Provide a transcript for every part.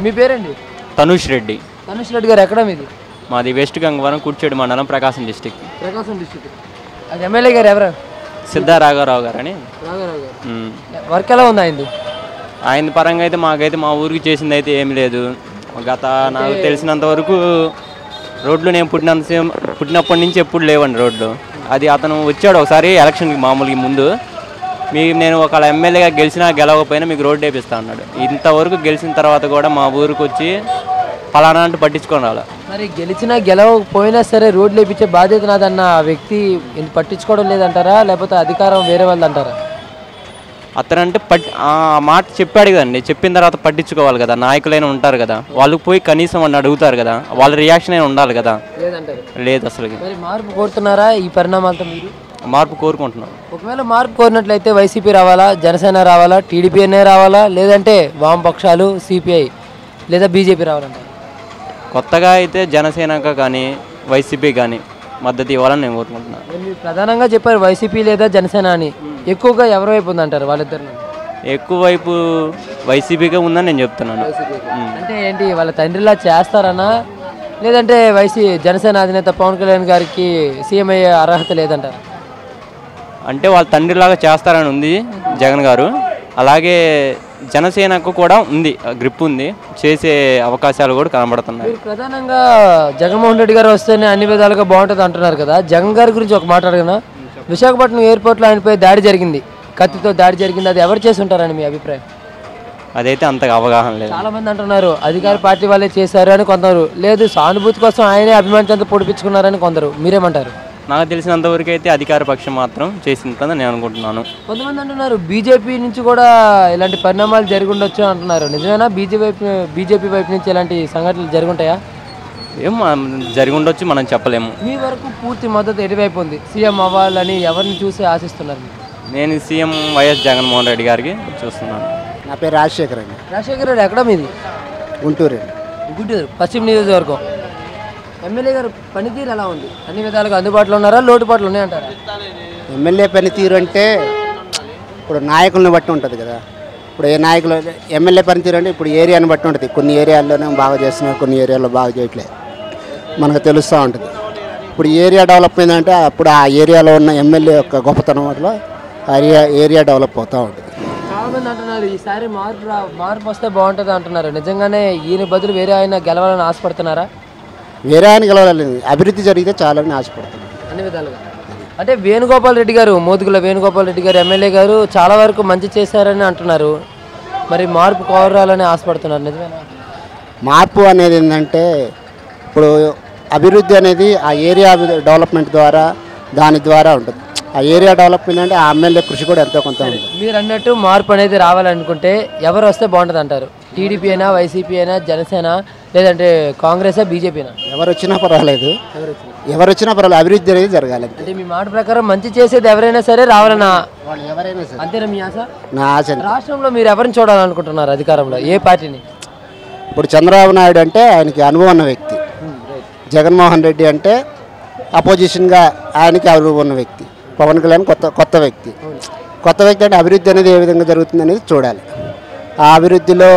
మీ పేరండి? తనుష్ రెడ్డి. తనుష్ రెడ్డి గారు ఎక్కడ మీది? మాది వెస్ట్ గంగవరం కుర్చేడు మండలం ప్రకాశం డిస్టిక్. ప్రకాశం డిస్ట్రిక్ట్. అది ఎమ్మెల్యే గారు ఎవరు? సిద్ధారాఘవరావు గారు అని. రాఘవరావు గారు. వర్క్ ఎలా ఉంది ఆయనది? ఆయన పరంగా అయితే మాకైతే మా ఊరికి చేసింది అయితే ఏమి లేదు. గత నాకు తెలిసినంత వరకు రోడ్లు నేను పుట్టినప్పటి నుంచి ఎప్పుడు లేవండి రోడ్లు. అది అతను వచ్చాడు ఒకసారి ఎలక్షన్కి మామూలుగా ముందు, నేను ఒక ఎమ్మెల్యేగా గెలిచినా గెలవకపోయినా మీకు రోడ్డు వేపిస్తా అన్నాడు. ఇంతవరకు గెలిచిన తర్వాత కూడా మా ఊరికి వచ్చి ఫలానా అంటూ పట్టించుకొని రావాలి. మరి గెలిచినా గెలవకపోయినా సరే రోడ్లు వేయించే బాధ్యత నాదన్న వ్యక్తి పట్టించుకోవడం లేదంటారా, లేకపోతే అధికారం వేరే వాళ్ళు అంటారా? అతనంటే ఆ మాట చెప్పాడు కదండి, చెప్పిన తర్వాత పట్టించుకోవాలి కదా. నాయకులైనా ఉంటారు కదా, వాళ్ళు పోయి కనీసం అని అడుగుతారు కదా, వాళ్ళ రియాక్షన్ అయినా ఉండాలి కదా. లేదు అసలు. మార్పు కోరుతున్నారా ఈ పరిణామాలతో మీరు? మార్పు కోరుకుంటున్నాం. ఒకవేళ మార్పు కోరినట్లయితే వైసీపీ రావాలా, జనసేన రావాలా, టీడీపీ అనే రావాలా, లేదంటే వామపక్షాలు, సిపిఐ లేదా బీజేపీ రావాలంటారు? కొత్తగా అయితే జనసేనకు కానీ వైసీపీ కానీ మద్దతు ఇవ్వాలని నేను కోరుకుంటున్నాను. మీరు ప్రధానంగా చెప్పారు వైసీపీ లేదా జనసేన అని. ఎక్కువగా ఎవరి వైపు ఉందంటారు వాళ్ళిద్దరు? ఎక్కువ వైపు వైసీపీగా ఉందని నేను చెప్తున్నాను. అంటే ఏంటి, వాళ్ళ తండ్రిలా చేస్తారనా, లేదంటే జనసేన అధినేత పవన్ కళ్యాణ్ గారికి సీఎం అయ్యే అర్హత లేదంటారు? అంటే వాళ్ళ తండ్రిలాగా చేస్తారని ఉంది జగన్ గారు. అలాగే జనసేనకు కూడా ఉంది, గ్రిప్ ఉంది, చేసే అవకాశాలు కూడా కనబడుతున్నాయి. ప్రధానంగా జగన్మోహన్ రెడ్డి గారు వస్తేనే అన్ని విధాలుగా బాగుంటుంది అంటున్నారు కదా. జగన్ గారి గురించి ఒక మాట్లాడగలనా? విశాఖపట్నం ఎయిర్పోర్ట్లో ఆయనపై దాడి జరిగింది, కత్తితో దాడి జరిగింది. అది ఎవరు చేసి ఉంటారని మీ అభిప్రాయం? అదైతే అంతగా అవగాహన లేదు. చాలా మంది అంటున్నారు అధికార పార్టీ వాళ్ళే చేశారు అని కొందరు, లేదు సానుభూతి కోసం ఆయనే అభిమానించేంత పొడిపించుకున్నారని కొందరు. మీరేమంటారు? నాకు తెలిసినంతవరకు అయితే అధికార పక్షం మాత్రం చేసిందని నేను అనుకుంటున్నాను. కొంతమంది అంటున్నారు బీజేపీ నుంచి కూడా ఇలాంటి పరిణామాలు జరిగి ఉండొచ్చు అంటున్నారు. నిజమేనా? బీజేపీ వైపు నుంచి ఇలాంటి సంఘటనలు జరుగుంటాయా? ఏం జరిగి ఉండొచ్చు, మనం చెప్పలేము. మీ వరకు పూర్తి మద్దతు ఎటువైపు ఉంది? సీఎం అవ్వాలని ఎవరిని చూసి ఆశిస్తున్నారు? నేను సీఎం వైఎస్ జగన్మోహన్ రెడ్డి గారికి చూస్తున్నాను. నా పేరు రాజశేఖర్ అండి. రాజశేఖర్ రెడ్డి ఎక్కడ మీది? గుంటూరు. గుంటూరు పశ్చిమ నియోజకవర్గం. ఎమ్మెల్యే గారు పనితీరు ఎలా ఉంది? అన్ని విధాలుగా అందుబాటులో ఉన్నారా, లోటుపాట్లు ఉన్నాయంటారా? ఎమ్మెల్యే పనితీరు అంటే ఇప్పుడు నాయకులను బట్టి ఉంటుంది కదా. ఇప్పుడు ఏ నాయకులు ఎమ్మెల్యే పనితీరు అంటే ఇప్పుడు ఏరియాని బట్టి ఉంటుంది. కొన్ని ఏరియాల్లోనే బాగా చేస్తున్నారు, కొన్ని ఏరియాలో బాగా చేయట్లేదు, మనకు తెలుస్తూ ఉంటుంది. ఇప్పుడు ఏరియా డెవలప్ అయిందంటే అప్పుడు ఆ ఏరియాలో ఉన్న ఎమ్మెల్యే యొక్క గొప్పతనం వల్ల ఏరియా డెవలప్ అవుతూ ఉంటుంది. చాలామంది అంటున్నారు ఈసారి మార్పు వస్తే బాగుంటుంది అంటున్నారు. నిజంగానే ఈయన బదులు వేరే ఆయన గెలవాలని ఆశపడుతున్నారా? వేరే ఆయన గెలవాలని, అభివృద్ధి జరిగితే చాలని ఆశపడుతున్నారు అన్ని విధాలుగా. అంటే వేణుగోపాల్ రెడ్డి గారు, మోదుగుల వేణుగోపాల్ రెడ్డి గారు ఎమ్మెల్యే గారు చాలా వరకు మంచి చేశారని అంటున్నారు. మరి మార్పు కోరాలని ఆశపడుతున్నారు. నిజమేనా? మార్పు అనేది ఏంటంటే ఇప్పుడు అభివృద్ధి అనేది ఆ ఏరియా డెవలప్మెంట్ ద్వారా దాని ద్వారా ఉంటుంది. ఆ ఏరియా డెవలప్మెంట్ అంటే ఆ ఎమ్మెల్యే కృషి కూడా ఎంతో కొంత ఉంటుంది. మీరు అన్నట్టు మార్పు అనేది రావాలనుకుంటే ఎవరు వస్తే బాగుంటుంది అంటారు? టీడీపీ అయినా, వైసీపీ అయినా, జనసేన, లేదంటే కాంగ్రెస్, బీజేపీనా? ఎవరు వచ్చినా పర్వాలేదు, అభివృద్ధి అనేది జరగాలి. అంటే మీ మాట ప్రకారం మంచి చేసేది ఎవరైనా సరే రావాలన్నా? ఎవరైనా సరే. అంతేనా మీ ఆశ? నా ఆశ. రాష్ట్రంలో మీరు ఎవరిని చూడాలనుకుంటున్నారు అధికారంలో? ఏ పార్టీని? ఇప్పుడు చంద్రబాబు నాయుడు అంటే ఆయనకి అనుభవం ఉన్న వ్యక్తి, జగన్మోహన్ రెడ్డి అంటే అపోజిషన్గా ఆయనకి అనుభవం ఉన్న వ్యక్తి, పవన్ కళ్యాణ్ కొత్త వ్యక్తి అంటే అభివృద్ధి అనేది ఏ విధంగా జరుగుతుంది అనేది చూడాలి. ఆ అభివృద్ధిలో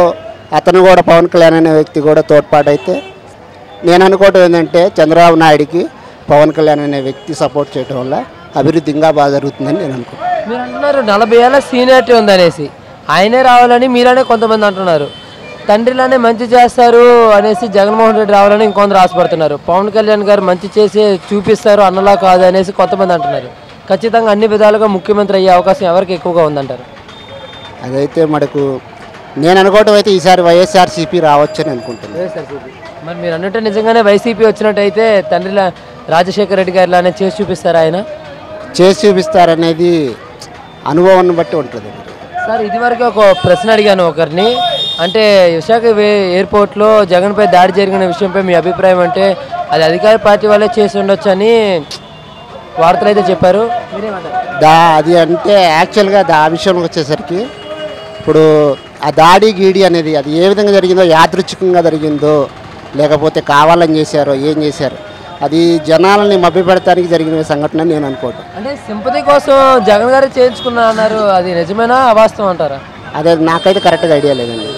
అతను కూడా పవన్ కళ్యాణ్ అనే వ్యక్తి కూడా తోడ్పాటు అయితే నేను అనుకోవటం ఏంటంటే చంద్రబాబు నాయుడికి పవన్ కళ్యాణ్ అనే వ్యక్తి సపోర్ట్ చేయడం వల్ల అభివృద్ధి ఇంకా బాగా జరుగుతుందని నేను అనుకుంటున్నాను. మీరు అంటున్నారు 40 ఏళ్ళ సీనియారిటీ ఉందనేసి, ఆయనే రావాలని మీరనే కొంతమంది అంటున్నారు. తండ్రిలానే మంచి చేస్తారు అనేసి జగన్మోహన్ రెడ్డి రావాలని ఇంకొందరు ఆశపడుతున్నారు. పవన్ కళ్యాణ్ గారు మంచి చేసి చూపిస్తారు అన్నలా కాదు అనేసి కొంతమంది అంటున్నారు. ఖచ్చితంగా అన్ని విధాలుగా ముఖ్యమంత్రి అయ్యే అవకాశం ఎవరికి ఎక్కువగా ఉందంటారు? అదైతే మనకు నేను అనుకోవటం అయితే ఈసారి వైఎస్ఆర్సీపీ రావచ్చు అని అనుకుంటున్నాను. వైఎస్ఆర్సీపీ. మరి మీరు అన్నట్టు నిజంగానే వైసీపీ వచ్చినట్టయితే తండ్రిలా రాజశేఖర రెడ్డి గారు ఇలానే చేసి చూపిస్తారా? ఆయన చేసి చూపిస్తారనేది అనుభవాన్ని బట్టి ఉంటుంది. సార్ ఇదివరకు ఒక ప్రశ్న అడిగాను ఒకరిని, అంటే విశాఖ ఎయిర్పోర్ట్లో జగన్పై దాడి జరిగిన విషయంపై మీ అభిప్రాయం అంటే అది అధికార పార్టీ వాళ్ళే చేసి ఉండొచ్చు అని వార్తలు అయితే చెప్పారు. అది అంటే యాక్చువల్గా ఆ విషయంలో వచ్చేసరికి ఇప్పుడు ఆ దాడి గీడి అనేది అది ఏ విధంగా జరిగిందో, యాదృచ్ఛికంగా జరిగిందో లేకపోతే కావాలని చేశారో ఏం చేశారు, అది జనాలని మభ్యపెడతానికి జరిగిన సంఘటన నేను అనుకోవటం. అంటే సింపతి కోసం జగన్ గారు చేయించుకున్నా అన్నారు, అది నిజమేనా అవాస్తవం అంటారా? అదే నాకైతే కరెక్ట్గా ఐడియా లేదండి.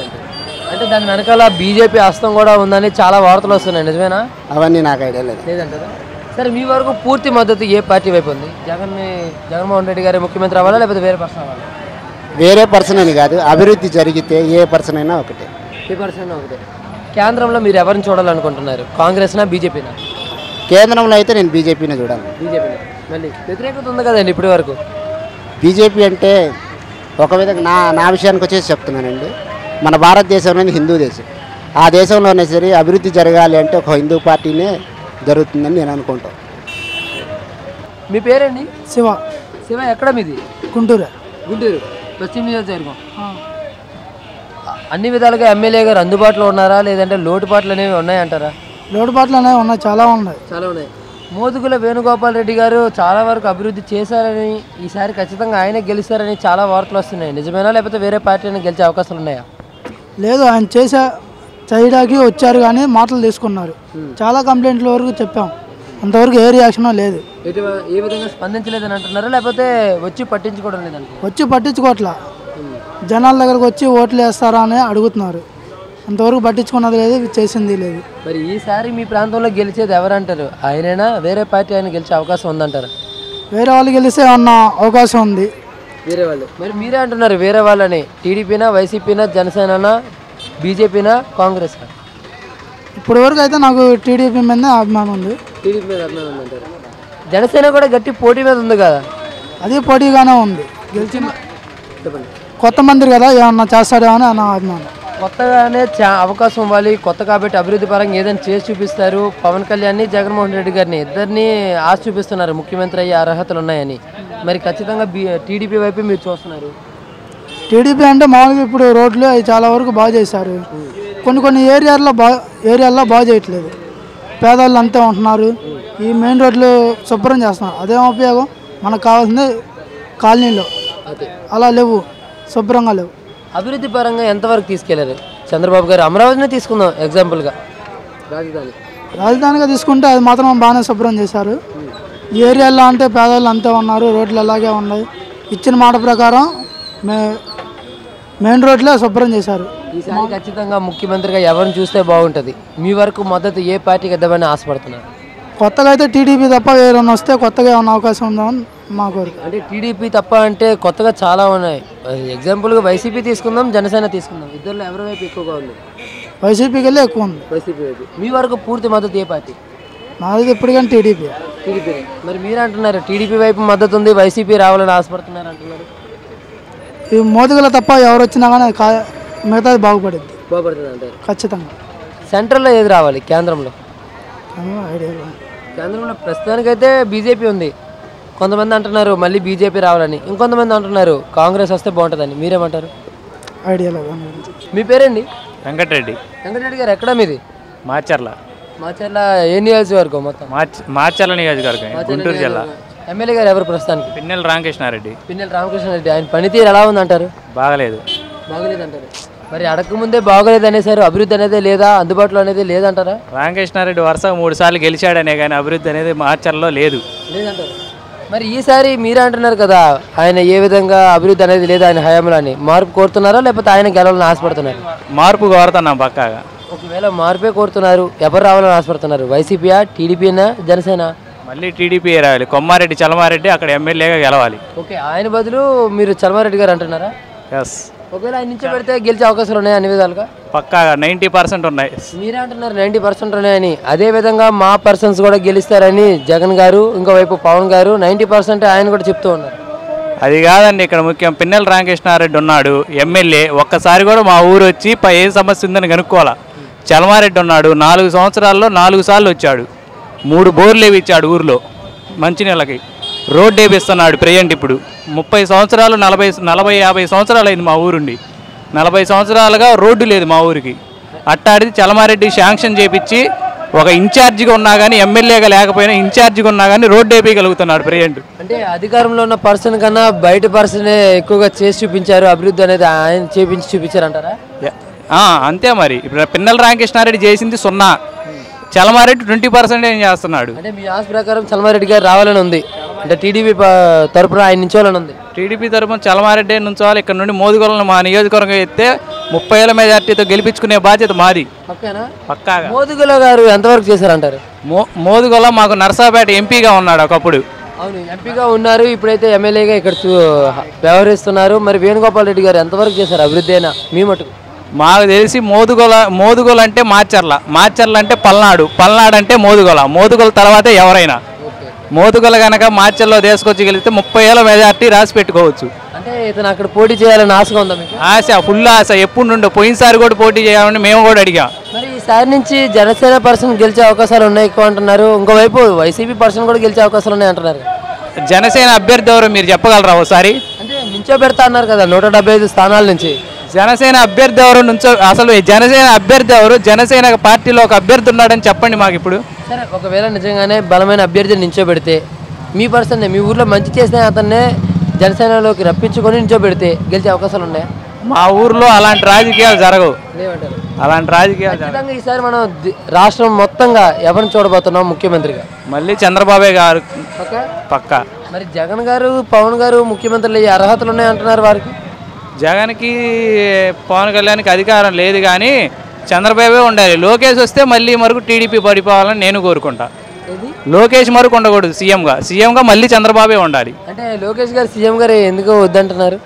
అంటే దాని వెనకాల బీజేపీ హస్తం కూడా ఉందని చాలా వార్తలు వస్తున్నాయి, నిజమేనా? అవన్నీ నాకు ఐడియా లేదు. లేదంటారా? సరే, మీ వరకు పూర్తి మద్దతు ఏ పార్టీ వైపు ఉంది? జగన్మోహన్ రెడ్డి గారి ముఖ్యమంత్రి అవ్వాలా లేకపోతే వేరే పర్సన్ అవ్వాలా? వేరే పర్సన్ అని కాదు, అభివృద్ధి జరిగితే ఏ పర్సన్ అయినా ఒకటే. ఏ పర్సన్ ఒకటే. కేంద్రంలో మీరు ఎవరిని చూడాలనుకుంటున్నారు? కాంగ్రెస్నా బీజేపీనా? కేంద్రంలో అయితే నేను బీజేపీని చూడాలి. బీజేపీ. మళ్ళీ వ్యతిరేకత ఉంది కదండి ఇప్పటి వరకు. బీజేపీ అంటే ఒక విధంగా నా విషయానికి వచ్చేసి చెప్తున్నానండి, మన భారతదేశం అనేది హిందూ దేశం. ఆ దేశంలోనే సరే అభివృద్ధి జరగాలి అంటే ఒక హిందూ పార్టీనే జరుగుతుందని నేను అనుకుంటాను. మీ పేరండి? శివ. శివ, ఎక్కడ మీది? గుంటూరు. గుంటూరు పశ్చిమ నియోజకవర్గం. అన్ని విధాలుగా ఎమ్మెల్యే గారు అందుబాటులో ఉన్నారా లేదంటే లోటుపాట్లు అనేవి ఉన్నాయంటారా? లోటుపాట్లు అనేవి ఉన్నాయి, చాలా ఉన్నాయి. చాలా ఉన్నాయి. మోదుగుల వేణుగోపాల్ రెడ్డి గారు చాలా వరకు అభివృద్ధి చేశారని, ఈసారి ఖచ్చితంగా ఆయనే గెలుస్తారని చాలా వార్తలు వస్తున్నాయి, నిజమేనా లేకపోతే వేరే పార్టీని గెలిచే అవకాశాలు ఉన్నాయా? లేదు, ఆయన చేయడానికి వచ్చారు కానీ మాటలు తీసుకున్నారు. చాలా కంప్లైంట్ల వరకు చెప్పాం, అంతవరకు ఏ రియాక్షన్ లేదు. ఏ విధంగా స్పందించలేదని అంటున్నారా లేకపోతే వచ్చి పట్టించుకోవడం లేదంట? వచ్చి పట్టించుకోవట్లా, జనాల దగ్గరకు వచ్చి ఓట్లు వేస్తారా అని అడుగుతున్నారు. అంతవరకు పట్టించుకున్నది లేదు, చేసింది లేదు. మరి ఈసారి మీ ప్రాంతంలో గెలిచేది ఎవరంటారు? ఆయనైనా వేరే పార్టీ ఆయన గెలిచే అవకాశం ఉందంటారా? వేరే వాళ్ళు గెలిస్తే ఉన్న అవకాశం ఉంది. వేరే వాళ్ళు మరి మీరే అంటున్నారు వేరే వాళ్ళని. టీడీపీనా, వైసీపీనా, జనసేననా, బీజేపీనా, కాంగ్రెస్? ఇప్పటి వరకు అయితే నాకు టీడీపీ మీద అభిమానం ఉంది. టీడీపీ మీద అభిమానం ఉందంటారు. జనసేన కూడా గట్టి పోటీ మీద ఉంది కదా? అది పోటీగానే ఉంది. గెలిచిన కొత్త మంత్రి కదా, ఏమన్నా చేస్తాడేమో అని నా అభిమానం. కొత్తగానే అవకాశం ఇవ్వాలి, కొత్త కాబట్టి అభివృద్ధి పరంగా ఏదైనా చేసి చూపిస్తారు. పవన్ కళ్యాణ్ని, జగన్మోహన్ రెడ్డి గారిని ఇద్దరిని ఆశ చూపిస్తున్నారు ముఖ్యమంత్రి అయ్యే అర్హతలు ఉన్నాయని. మరి ఖచ్చితంగా టీడీపీ వైపు మీరు చూస్తున్నారు. టీడీపీ అంటే మామూలుగా ఇప్పుడు రోడ్లు అవి చాలా వరకు బాగా చేశారు. కొన్ని ఏరియాల్లో బాగా చేయట్లేదు. పేదవాళ్ళు అంతే ఉంటున్నారు. ఈ మెయిన్ రోడ్లు శుభ్రం చేస్తున్నారు, అదేం ఉపయోగం? మనకు కావాల్సింది కాలనీలో అలా లేవు, శుభ్రంగా లేవు. అభివృద్ధి పరంగా ఎంతవరకు తీసుకెళ్లారు చంద్రబాబు గారు? అమరావతిని తీసుకుందాం ఎగ్జాంపుల్గా, రాజధానిగా తీసుకుంటే అది మాత్రం బాగానే శుభ్రం చేశారు. ఈ ఏరియాలో అంటే పేదవాళ్ళు అంతే ఉన్నారు, రోడ్లు అలాగే ఉన్నాయి. ఇచ్చిన మాట ప్రకారం మెయిన్ రోడ్లే శుభ్రం చేశారు. ఈసారి ఖచ్చితంగా ముఖ్యమంత్రిగా ఎవరిని చూస్తే బాగుంటుంది? మీ వరకు మద్దతు ఏ పార్టీకి ఇద్దామని ఆశపడుతున్నారు? కొత్తగా అయితే టీడీపీ తప్ప వేరేమైనా వస్తే కొత్తగా ఏమైనా అవకాశం ఉందామని మా కోరిక. అంటే టీడీపీ తప్ప అంటే కొత్తగా చాలా ఉన్నాయి. ఎగ్జాంపుల్గా వైసీపీ తీసుకుందాం, జనసేన తీసుకుందాం, ఇద్దరు ఎవరి వైపు ఎక్కువగా ఉంది? వైసీపీకి వెళ్ళి ఎక్కువ ఉంది. వైసీపీ వైపు. మీ వరకు పూర్తి మద్దతు ఏ పార్టీ? నాది ఎప్పటికైనా టీడీపీ. మరి మీరు అంటున్నారు టీడీపీ వైపు మద్దతు ఉంది, వైసీపీ రావాలని ఆశపడుతున్నారు అంటున్నారు. ఈ మోదుగుల తప్ప ఎవరు వచ్చినా కానీ మిగతాది బాగుపడుతుంది అంటారు ఖచ్చితంగా. సెంట్రల్లో ఏది రావాలి? కేంద్రంలో? ఐడియా. కేంద్రంలో ప్రస్తుతానికైతే బీజేపీ ఉంది. కొంతమంది అంటున్నారు మళ్ళీ బీజేపీ రావాలని, ఇంకొంతమంది అంటున్నారు కాంగ్రెస్ వస్తే బాగుంటుందని. మీరేమంటారు? ఐడియా లేదు. మీ పేరండి? వెంకటరెడ్డి. వెంకటరెడ్డి గారు, ఎక్కడ మీది? మాచర్ల. మాచర్ల ఏ నియోజకవర్గం? మొత్తం మాచర్ల నియోజకవర్గం, గుంటూరు జిల్లా. ఎమ్మెల్యే గారు ఎవరు ప్రస్తుతానికి? పిన్నెల రామకృష్ణారెడ్డి. పిన్నెల రామకృష్ణారెడ్డి. ఆయన పనితీరు ఎలా ఉందంటారు? బాగలేదు అంటారు. మరి అడగకముందే బాగోలేదు అనేసారు. అభివృద్ధి అనేది లేదా, అందుబాటులో అనేది లేదంటారా? రామకృష్ణారెడ్డి వరుసగా 3 సార్లు గెలిచాడనే కానీ అభివృద్ధి అనేది మాచర్లలో లేదంటారు. మరి ఈసారి మీరే అంటున్నారు కదా ఆయన ఏ విధంగా అభివృద్ధి అనేది లేదు ఆయన హయాంలో అని. మార్పు కోరుతున్నారా లేకపోతే ఆయన గెలవాలని ఆశపడుతున్నారు? మార్పు కోరుతున్నాం పక్కాగా. ఒకవేళ మార్పే కోరుతున్నారు, ఎవరు రావాలని ఆశపడుతున్నారు? వైసీపీయా, టీడీపీనా, జనసేన? మళ్ళీ టీడీపీ రావాలి. కొమ్మారెడ్డి చలమారెడ్డి అక్కడ ఎమ్మెల్యేగా గెలవాలి. ఓకే, ఆయన బదులు మీరు చలమారెడ్డి గారు అంటున్నారా? ఎస్. ఒకవేళ ఆయన నుంచి పెడితే గెలిచే అవకాశాలు ఉన్నాయి అన్ని విధాలుగా? పక్కాగా 90% ఉన్నాయి. మీరే అంటున్నారు 90% ఉన్నాయని. అదే విధంగా మా పర్సన్స్ కూడా గెలుస్తారని జగన్ గారు, ఇంకోవైపు పవన్ గారు 90% ఆయన కూడా చెప్తూ ఉన్నారు. అది కాదండి ఇక్కడ ముఖ్యం. పిన్నెల రామకృష్ణారెడ్డి ఉన్నాడు ఎమ్మెల్యే, ఒక్కసారి కూడా మా ఊరు వచ్చి ఏ సమస్య ఉందని కనుక్కోవాలా. చలమారెడ్డి ఉన్నాడు 4 సంవత్సరాల్లో 4 సార్లు వచ్చాడు, 3 బోర్లు వేయించాడు ఊర్లో మంచినీళ్ళకి. Road వేపిస్తున్నాడు present. ఇప్పుడు 30 సంవత్సరాలు 40-50 సంవత్సరాలు అయింది మా ఊరుండి. 40 సంవత్సరాలుగా రోడ్డు లేదు మా ఊరికి. అట్టాడిది చలమారెడ్డి శాంక్షన్ చేపించి ఒక ఇన్ఛార్జిగా ఉన్నా కానీ, ఎమ్మెల్యేగా లేకపోయినా ఇన్ఛార్జిగా ఉన్నా కానీ రోడ్డు వేయగలుగుతున్నాడు ప్రజెంట్. అంటే అధికారంలో ఉన్న పర్సన్ కన్నా బయట పర్సనే ఎక్కువగా చేసి చూపించారు అభివృద్ధి అనేది, ఆయన చేపించి చూపించారంటారా? అంతే మరి. ఇప్పుడు పిన్నెల రామకృష్ణారెడ్డి చేసింది 0, చలమారెడ్డి 20% ఏం చేస్తున్నాడు. అంటే మీ ఆశ ప్రకారం చలమారెడ్డి గారు రావాలని ఉంది? అంటే టీడీపీ తరపున ఆయన నుంచోవాలని ఉంది. టీడీపీ తరపున చలమారెడ్డి నుంచోవాలి. ఇక్కడ నుండి మోదుగోలను మా నియోజకవర్గం ఎత్తే 30,000 మెజార్టీతో గెలిపించుకునే బాధ్యత మాది. పక్కాగా. మోదుగోల గారు ఎంతవరకు చేశారంటారు? మోదుగోల మాకు నర్సాపేట ఎంపీగా ఉన్నాడు ఒకప్పుడు. అవును, ఎంపీగా ఉన్నారు. ఇప్పుడైతే ఎమ్మెల్యేగా ఇక్కడ వ్యవహరిస్తున్నారు. మరి వేణుగోపాల్ రెడ్డి గారు ఎంతవరకు చేశారు అభివృద్ధి అయినా మీ మటుకు? మాకు తెలిసి మోదుగోల అంటే మాచర్ల అంటే పల్నాడు అంటే మోదుగోల తర్వాతే ఎవరైనా. మోదుగోల కనుక మాచర్లో తీసుకొచ్చి గెలిస్తే 30,000 మెజార్టీ రాసి పెట్టుకోవచ్చు. అంటే ఇతను అక్కడ పోటీ చేయాలని ఆశగా ఉందా మీకు? ఆశ, ఫుల్ ఆశ. ఎప్పుడు నుండో పోయినసారి కూడా పోటీ చేయాలని మేము కూడా అడిగాం. మరి ఈసారి నుంచి జనసేన పర్సన్ గెలిచే అవకాశాలు ఉన్నాయి ఎక్కువ అంటున్నారు. ఇంకోవైపు వైసీపీ పర్సన్ కూడా గెలిచే అవకాశాలు ఉన్నాయి అంటున్నారు. జనసేన అభ్యర్థి ఎవరు మీరు చెప్పగలరా ఒకసారి? అంటే నుంచో పెడతా అన్నారు కదా 175 స్థానాల నుంచి. జనసేన అభ్యర్థి ఎవరు నుంచో, అసలు జనసేన అభ్యర్థి ఎవరు? జనసేన పార్టీలో ఒక అభ్యర్థి ఉన్నాడని చెప్పండి మాకు ఇప్పుడు. సరే, ఒకవేళ నిజంగానే బలమైన అభ్యర్థిని నించోబెడితే మీ పర్సన్ మీ ఊర్లో మంచి చేసిన అతన్నే జనసేనలోకి రప్పించుకొని నించోబెడితే గెలిచే అవకాశాలు ఉన్నాయా? మా ఊర్లో అలాంటి రాజకీయాలు జరగవు. అలాంటి రాజకీయాలు ఖచ్చితంగా ఈసారి మనం రాష్ట్రం మొత్తంగా ఎవరిని చూడబోతున్నాం ముఖ్యమంత్రిగా? మళ్ళీ చంద్రబాబే గారు పక్క. మరి జగన్ గారు పవన్ గారు ముఖ్యమంత్రులు అయ్యే అర్హతలు ఉన్నాయి అంటున్నారు. వారికి జగన్కి పవన్ కళ్యాణ్కి అధికారం లేదు కానీ చంద్రబాబే ఉండాలి. లోకేష్ వస్తే మళ్ళీ మరకు టీడీపీ పడిపోవాలని నేను కోరుకుంటా. లోకేష్ మరకు ఉండకూడదు సీఎంగా మళ్ళీ చంద్రబాబే ఉండాలి. అంటే లోకేష్ గారు సీఎం గారు ఎందుకు వద్దంటున్నారు?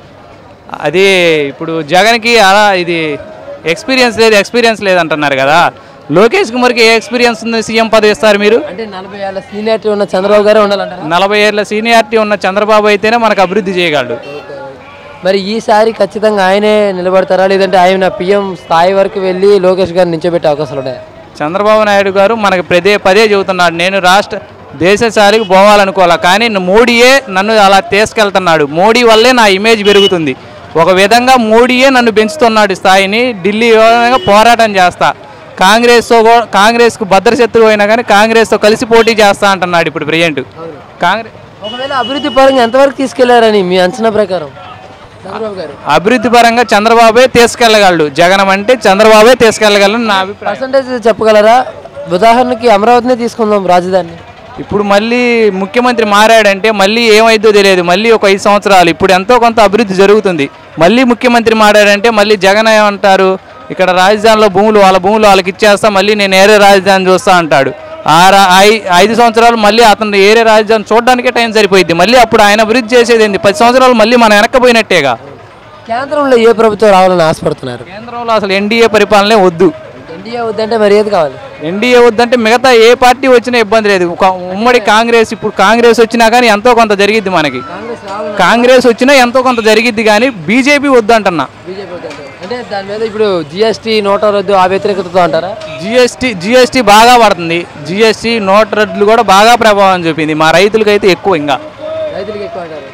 అది ఇప్పుడు జగన్కి అలా ఇది ఎక్స్పీరియన్స్ లేదంటున్నారు కదా. లోకేష్కి మరికి ఏ ఎక్స్పీరియన్స్ ఉంది సీఎం పదవి ఇస్తారు మీరు? అంటే 40 ఏళ్ల సీనియారిటీ ఉన్న చంద్రబాబు గారే ఉండాలంటారు. 40 ఏళ్ల సీనియారిటీ ఉన్న చంద్రబాబు అయితేనే మనకు అభివృద్ధి చేయగలడు. మరి ఈసారి ఖచ్చితంగా ఆయనే నిలబడతారా, లేదంటే ఆయన పిఎం స్థాయి వరకు వెళ్ళి లోకేష్ గారిని నించోబెట్టే అవకాశాలు ఉన్నాయా? చంద్రబాబు నాయుడు గారు మనకు పదే చెబుతున్నాడు, నేను దేశశాలికి పోవాలనుకోవాలా, కానీ మోడీయే నన్ను అలా తీసుకెళ్తున్నాడు. మోడీ వల్లే నా ఇమేజ్ పెరుగుతుంది. ఒక విధంగా మోడీయే నన్ను పెంచుతున్నాడు స్థాయిని. ఢిల్లీ పోరాటం చేస్తా, కాంగ్రెస్కు భద్రశత్రువు అయినా కానీ కాంగ్రెస్తో కలిసి పోటీ చేస్తా అంటున్నాడు ఇప్పుడు ప్రజెంట్. ఒకవేళ అభివృద్ధి పరంగా ఎంతవరకు తీసుకెళ్లారని మీ అంచనా ప్రకారం? అభివృద్ధి పరంగా చంద్రబాబే తీసుకెళ్లగలడు. జగన్ అంటే చంద్రబాబే తీసుకెళ్లగలడు నా అభిప్రాయం. పర్సంటేజ్ చెప్పగలరా? ఉదాహరణకి అమరావతినే తీసుకుందాం, రాజధాని. ఇప్పుడు మళ్ళీ ముఖ్యమంత్రి మారాడంటే మళ్ళీ ఏమైందో తెలియదు. మళ్ళీ ఒక 5 సంవత్సరాలు ఇప్పుడు ఎంతో కొంత అభివృద్ధి జరుగుతుంది. మళ్ళీ ముఖ్యమంత్రి మారాడంటే మళ్ళీ జగన్ ఏమంటారు, ఇక్కడ రాజధానిలో వాళ్ళ భూములు వాళ్ళకి ఇచ్చేస్తా, మళ్ళీ నేను ఏరే రాజధాని చూస్తా అంటాడు. 5 సంవత్సరాలు మళ్ళీ అతను ఏరే రాజధాని చూడడానికే టైం సరిపోయింది. మళ్ళీ అప్పుడు ఆయన అభివృద్ధి చేసేది ఏంది? 10 సంవత్సరాలు మళ్ళీ మనం వెనక్కిపోయినట్టేగా. కేంద్రంలో ఏ ప్రభుత్వం రావాలని ఆశపడుతున్నారు? కేంద్రంలో అసలు ఎన్డీఏ పరిపాలనే వద్దు. ఎన్డీఏ వద్దంటే మరి ఏది కావాలి? ఎన్డీఏ వద్దంటే మిగతా ఏ పార్టీ వచ్చినా ఇబ్బంది లేదు. ఉమ్మడి కాంగ్రెస్, ఇప్పుడు కాంగ్రెస్ వచ్చినా కానీ ఎంతో కొంత జరిగిద్ది మనకి. కాంగ్రెస్ వచ్చినా ఎంతో కొంత జరిగిద్ది కానీ బీజేపీ వద్దు అంటున్నా. అంటే దాని మీద ఇప్పుడు జిఎస్టీ నోట్ రద్దు ఆ వ్యతిరేకతతో అంటారా? జిఎస్టీ బాగా పడుతుంది. జిఎస్టీ నోట్ రద్దులు కూడా బాగా ప్రభావం చూపింది. మా రైతులకైతే ఎక్కువ. ఇంకా రైతులకి ఎక్కువ అంటారు.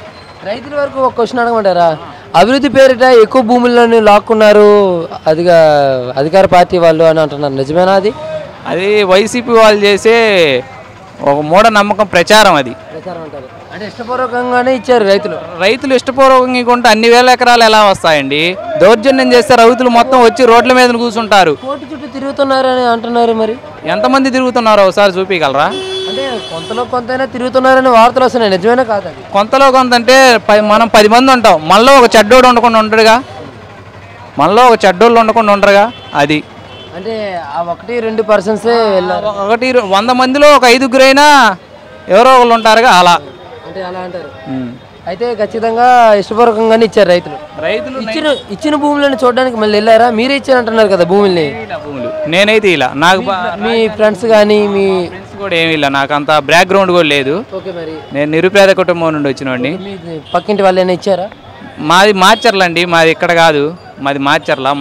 రైతుల వరకు ఒక క్వశ్చన్ అడగమంటారా? అభివృద్ధి పేరిట ఎక్కువ భూములను లాక్కున్నారు అధికార పార్టీ వాళ్ళు అని అంటున్నారు. నిజమేనా అది? అది వైసీపీ వాళ్ళు చేసే ఒక మూఢనమ్మకం ప్రచారం. అది ప్రచారం అంటారు. అంటే ఇష్టపూర్వకంగానే ఇచ్చారు రైతులు ఇష్టపూర్వకంగా కొంటే అన్ని వేల ఎకరాలు ఎలా వస్తాయండి? దౌర్జన్యం చేస్తే రైతులు మొత్తం వచ్చి రోడ్ల మీద కూర్చుంటారు. కోటి చుట్టూ తిరుగుతున్నారని అంటున్నారు. మరి ఎంతమంది తిరుగుతున్నారో ఒకసారి చూపించగలరా? అంటే కొంతలో కొంతైనా తిరుగుతున్నారని వార్తలు వస్తున్నాయి. నిజమేనా కాదు? కొంతలో కొంత అంటే మనం 10 మంది ఉంటాం, మనలో ఒక చెడ్డోడు ఉండకుండా ఉండరుగా. మనలో ఒక చెడ్డోళ్ళు ఉండకుండా ఉండరుగా. అది అంటే ఆ 1-2% వెళ్ళారు. 100 మందిలో ఒక 5గురైనా ఎవరో ఒకళ్ళు ఉంటారుగా. అలా అంటే అలా అంటారు. అయితే ఖచ్చితంగా ఇష్టపూర్వకంగానే ఇచ్చారు రైతులు. ఇచ్చిన భూములను చూడడానికి మళ్ళీ వెళ్ళారా? మీరే ఇచ్చారంటున్నారు కదా భూముల్ని. నేనైతే ఇలా నాకు మీ ఫ్రెండ్స్ కానీ మీ ఫ్రెండ్స్ కూడా ఏమి ఇలా, నాకు అంత బ్యాక్గ్రౌండ్ కూడా లేదు. నేను నిరుపేద కుటుంబం నుండి వచ్చినవాడిని. పక్కింటి వాళ్ళైనా ఇచ్చారా? మాది మాచర్ల అండి, మాది ఇక్కడ కాదు, మాది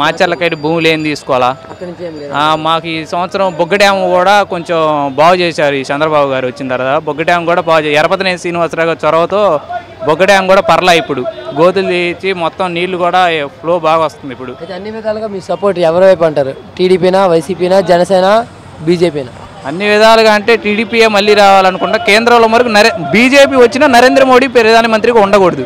మాచర్లకైతే భూములు ఏం తీసుకోవాలా. మాకు ఈ సంవత్సరం బొగ్గ డ్యామ్ కూడా కొంచెం బాగు చేశారు ఈ చంద్రబాబు గారు వచ్చిన తర్వాత. బొగ్గ డ్యామ్ కూడా బాగు చేశారు. ఎరపతినేని శ్రీనివాసరావు చొరవతో బొగ్గ డ్యామ్ కూడా పర్లా. ఇప్పుడు గోతులు తీసి మొత్తం నీళ్లు కూడా ఫ్లో బాగా వస్తుంది ఇప్పుడు. అన్ని విధాలుగా మీ సపోర్ట్ ఎవరి వైపు అంటారు? టీడీపీనా, వైసీపీనా, జనసేన, బీజేపీనా? అన్ని విధాలుగా అంటే టీడీపీయే మళ్ళీ రావాలనుకుంటా. కేంద్రంలో వరకు బీజేపీ వచ్చినా నరేంద్ర మోడీ ప్రధానమంత్రిగా ఉండకూడదు.